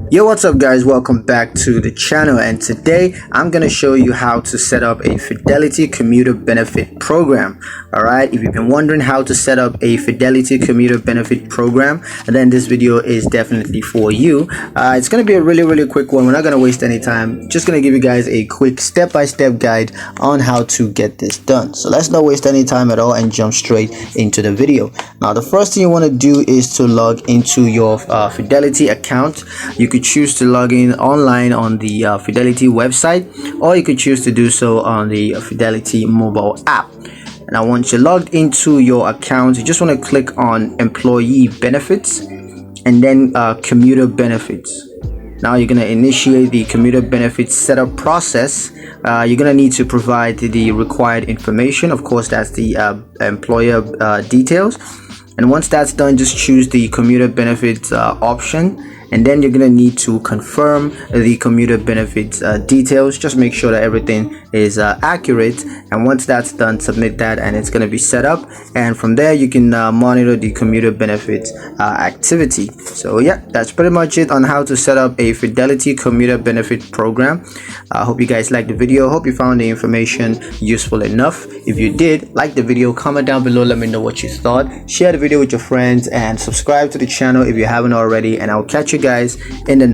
Yo, what's up guys, welcome back to the channel, and today I'm going to show you how to set up a Fidelity Commuter benefit program. Alright, if you've been wondering how to set up a Fidelity Commuter benefit program, then this video is definitely for you. It's going to be a really quick one. We're not going to waste any time. Just going to give you guys a quick step-by-step guide on how to get this done. So let's not waste any time at all and jump straight into the video. Now the first thing you want to do is to log into your Fidelity account. You could choose to log in online on the Fidelity website, or you could choose to do so on the Fidelity mobile app. Now once you're logged into your account, you just want to click on employee benefits and then commuter benefits. Now you're going to initiate the commuter benefits setup process. You're going to need to provide the required information. Of course, that's the employer details. And once that's done, just choose the commuter benefits option, and then you're gonna need to confirm the commuter benefits details. Just make sure that everything is accurate, and once that's done, submit that and it's gonna be set up, and from there you can monitor the commuter benefits activity. So yeah, that's pretty much it on how to set up a Fidelity Commuter benefit program. I hope you guys liked the video. Hope you found the information useful enough. If you did, like the video, comment down below, let me know what you thought, share the video with your friends, and subscribe to the channel if you haven't already, and I'll catch you guys in the